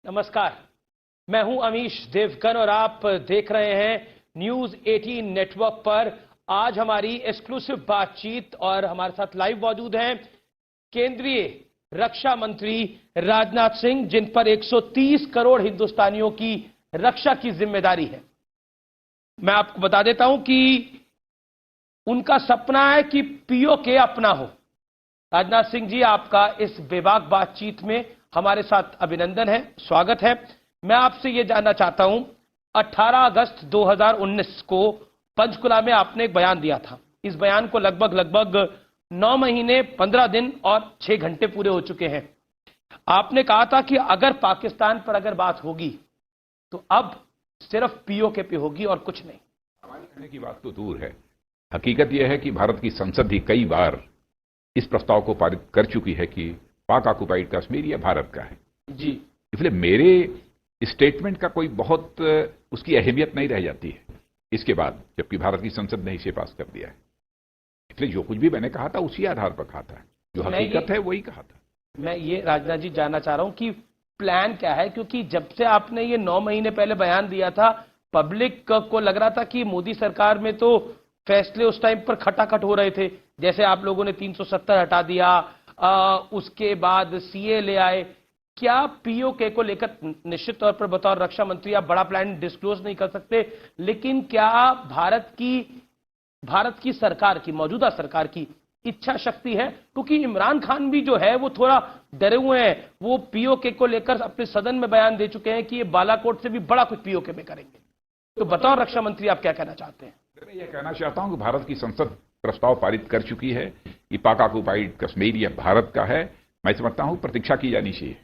नमस्कार, मैं हूं अमीश देवगन और आप देख रहे हैं न्यूज 18 नेटवर्क पर। आज हमारी एक्सक्लूसिव बातचीत और हमारे साथ लाइव मौजूद हैं केंद्रीय रक्षा मंत्री राजनाथ सिंह, जिन पर 130 करोड़ हिंदुस्तानियों की रक्षा की जिम्मेदारी है। मैं आपको बता देता हूं कि उनका सपना है कि पीओके अपना हो। राजनाथ सिंह जी, आपका इस बेबाक बातचीत में हमारे साथ अभिनंदन है, स्वागत है। मैं आपसे यह जानना चाहता हूं, 18 अगस्त 2019 को पंचकुला में आपने एक बयान दिया था। इस बयान को लगभग 9 महीने 15 दिन और 6 घंटे पूरे हो चुके हैं। आपने कहा था कि अगर पाकिस्तान पर अगर बात होगी तो अब सिर्फ पीओके पे होगी और कुछ नहीं। हमारे कहने की बात तो दूर है। हकीकत यह है कि भारत की संसद भी कई बार इस प्रस्ताव को पारित कर चुकी है कि पाक ऑक्युपाइड कश्मीर यह भारत का है जी। इसलिए मेरे स्टेटमेंट का कोई बहुत उसकी अहमियत नहीं रह जाती है इसके बाद, जबकि भारत की संसद ने इसे पास कर दिया है। इसलिए जो कुछ भी मैंने कहा था उसी आधार पर कहा था, जो हकीकत है वही कहा था। मैं ये राजनाथ जी जानना चाह रहा हूं कि प्लान क्या है, क्योंकि जब से आपने ये 9 महीने पहले बयान दिया था, पब्लिक को लग रहा था कि मोदी सरकार में तो फैसले उस टाइम पर खटाखट हो रहे थे। जैसे आप लोगों ने 370 हटा दिया, उसके बाद सीए ले आए। क्या पीओके को लेकर, निश्चित तौर पर बतौर रक्षा मंत्री आप बड़ा प्लान डिस्क्लोज नहीं कर सकते, लेकिन क्या भारत की सरकार की, मौजूदा सरकार की इच्छा शक्ति है? क्योंकि इमरान खान भी जो है वो थोड़ा डरे हुए हैं। वो पीओके को लेकर अपने सदन में बयान दे चुके हैं कि ये बालाकोट से भी बड़ा कुछ पीओके में करेंगे। तो बतौर रक्षा मंत्री आप क्या कहना चाहते हैं? मैं ये कहना चाहता हूं कि भारत की संसद प्रस्ताव पारित कर चुकी है कि पाक ऑक्युपाइड कश्मीर यह भारत का है। मैं समझता हूं प्रतीक्षा की जानी चाहिए।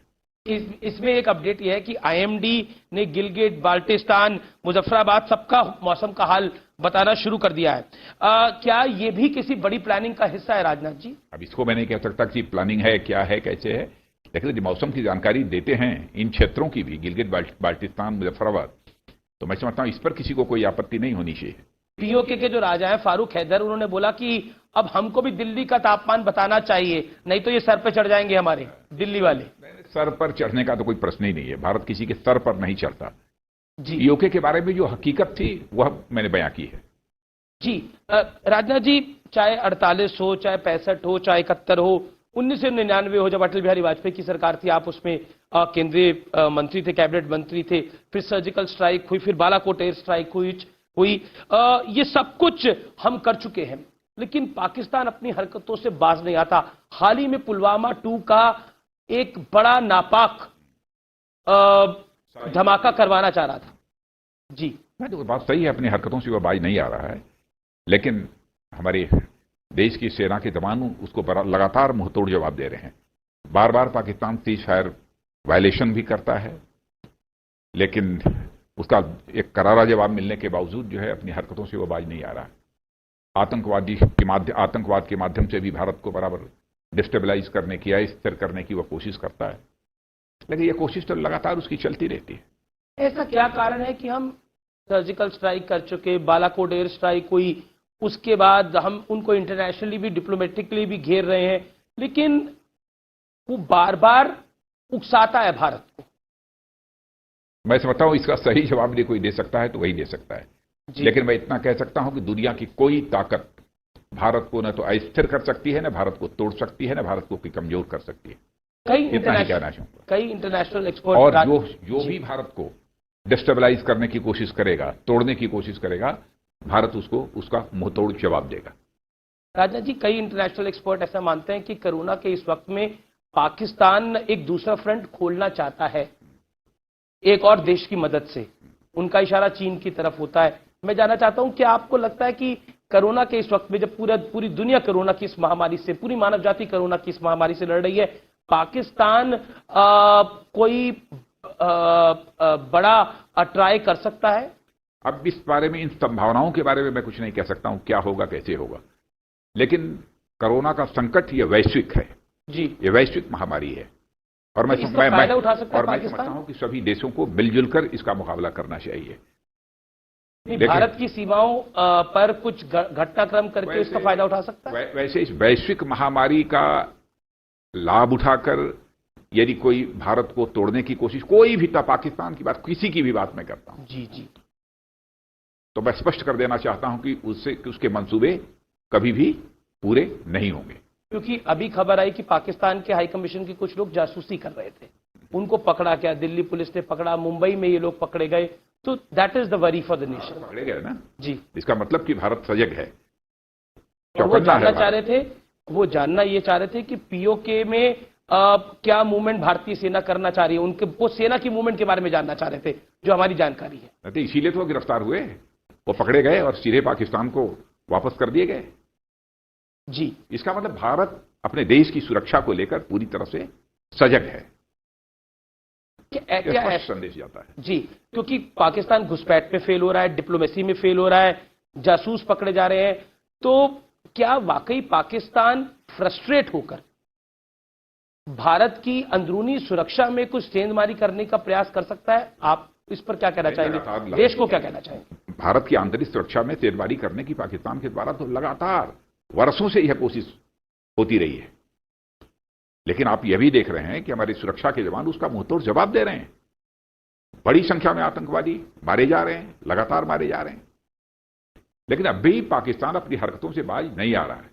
इसमें एक अपडेट यह है कि आईएमडी ने गिलगिट, बाल्टिस्तान, मुजफ्फराबाद सबका मौसम का हाल बताना शुरू कर दिया है। क्या यह भी किसी बड़ी प्लानिंग का हिस्सा है राजनाथ जी? अब इसको मैं नहीं कह सकता कि प्लानिंग है, क्या है, कैसे है, लेकिन यदि मौसम की जानकारी देते हैं इन क्षेत्रों की भी, गिलगिट, बाल्टिस्तान, मुजफ्फराबाद, तो मैं समझता हूं इस पर किसी को कोई आपत्ति नहीं होनी चाहिए। पीओके के जो राजा हैं फारूक हैदर, उन्होंने बोला कि अब हमको भी दिल्ली का तापमान बताना चाहिए, नहीं तो ये सर पे चढ़ जाएंगे हमारे दिल्ली वाले। सर पर चढ़ने का तो कोई प्रश्न ही नहीं है। भारत किसी के सर पर नहीं चढ़ता जी। पीओके के बारे में जो हकीकत थी वह मैंने बयां की है। जी राजनाथ जी, चाहे 48 हो, चाहे 65 हो, चाहे 71 हो, 1999 हो, जब अटल बिहारी वाजपेयी की सरकार थी, आप उसमें केंद्रीय मंत्री थे, कैबिनेट मंत्री थे, फिर सर्जिकल स्ट्राइक हुई, फिर बालाकोट एयर स्ट्राइक हुई, ये सब कुछ हम कर चुके हैं, लेकिन पाकिस्तान अपनी हरकतों से बाज नहीं आता। हाल ही में पुलवामा 2 का एक बड़ा नापाक धमाका करवाना चाह रहा था। जी, तो बात सही है, अपनी हरकतों से वह बाज नहीं आ रहा है, लेकिन हमारे देश की सेना के जवान उसको लगातार मुंहतोड़ जवाब दे रहे हैं। बार बार पाकिस्तान सीज फायर वायलेशन भी करता है, लेकिन उसका एक करारा जवाब मिलने के बावजूद जो है अपनी हरकतों से वो बाज नहीं आ रहा है। आतंकवाद के माध्यम से भी भारत को बराबर डिस्टेबलाइज करने की, अस्थिर करने की वह कोशिश करता है, लेकिन यह कोशिश तो लगातार उसकी चलती रहती है। ऐसा क्या कारण है कि हम सर्जिकल स्ट्राइक कर चुके, बालाकोट एयर स्ट्राइक हुई, उसके बाद हम उनको इंटरनेशनली भी, डिप्लोमेटिकली भी घेर रहे हैं, लेकिन वो बार बार उकसाता है भारत को? मैं समझता हूं इसका सही जवाब यदि कोई दे सकता है तो वही दे सकता है, लेकिन मैं इतना कह सकता हूं कि दुनिया की कोई ताकत भारत को न तो अस्थिर कर सकती है, न भारत को तोड़ सकती है, न भारत को कमजोर कर सकती है। कई इंटरनेशनल एक्सपर्ट, और जो भी भारत को डिस्टेबलाइज करने की कोशिश करेगा, तोड़ने की कोशिश करेगा, भारत उसको उसका मुंहतोड़ जवाब देगा। राजनाथ जी, कई इंटरनेशनल एक्सपर्ट ऐसा मानते हैं कि कोरोना के इस वक्त में पाकिस्तान एक दूसरा फ्रंट खोलना चाहता है एक और देश की मदद से। उनका इशारा चीन की तरफ होता है। मैं जानना चाहता हूं कि आपको लगता है कि कोरोना के इस वक्त में, जब पूरी दुनिया कोरोना की इस महामारी से, पूरी मानव जाति कोरोना की इस महामारी से लड़ रही है, पाकिस्तान कोई बड़ा ट्राई कर सकता है? अब इस बारे में, इन संभावनाओं के बारे में मैं कुछ नहीं कह सकता हूं, क्या होगा, कैसे होगा, लेकिन कोरोना का संकट ये वैश्विक है जी, ये वैश्विक महामारी है, और मैं समझता हूं कि सभी देशों को मिलजुल कर इसका मुकाबला करना चाहिए। भारत की सीमाओं पर कुछ घटनाक्रम करके इसका फायदा उठा सकता है। वैसे इस वैश्विक महामारी का लाभ उठाकर यदि कोई भारत को तोड़ने की कोशिश, कोई भी पाकिस्तान की बात, किसी की भी बात मैं करता हूं, जी जी, तो मैं स्पष्ट कर देना चाहता हूं कि उसके मंसूबे कभी भी पूरे नहीं होंगे। क्योंकि अभी खबर आई कि पाकिस्तान के हाई कमीशन के कुछ लोग जासूसी कर रहे थे, उनको पकड़ा क्या, दिल्ली पुलिस ने पकड़ा, मुंबई में ये लोग पकड़े गए, तो that is the worry for the nation. पकड़े गए ना जी, इसका मतलब कि भारत सजग है। और वो जानना चाह रहे थे, वो जानना ये चाह रहे थे कि पीओके में क्या मूवमेंट भारतीय सेना करना चाह रही है, उनके वो सेना की मूवमेंट के बारे में जानना चाह रहे थे, जो हमारी जानकारी है। तो इसीलिए तो वो गिरफ्तार हुए, वो पकड़े गए और सीधे पाकिस्तान को वापस कर दिए गए। जी, इसका मतलब भारत अपने देश की सुरक्षा को लेकर पूरी तरह से सजग है। क्या संदेश जाता है जी, क्योंकि पाकिस्तान घुसपैठ पे फेल हो रहा है, डिप्लोमेसी में फेल हो रहा है, जासूस पकड़े जा रहे हैं, तो क्या वाकई पाकिस्तान फ्रस्ट्रेट होकर भारत की अंदरूनी सुरक्षा में कुछ सेंधमारी करने का प्रयास कर सकता है? आप इस पर क्या कहना चाहेंगे, देश को क्या कहना चाहेंगे? भारत की आंतरिक सुरक्षा में सेंधमारी करने की पाकिस्तान के द्वारा तो लगातार वर्षों से यह कोशिश होती रही है, लेकिन आप यह भी देख रहे हैं कि हमारी सुरक्षा के जवान उसका मुंहतोड़ जवाब दे रहे हैं। बड़ी संख्या में आतंकवादी मारे जा रहे हैं, लगातार मारे जा रहे हैं, लेकिन अब भी पाकिस्तान अपनी हरकतों से बाज नहीं आ रहा है।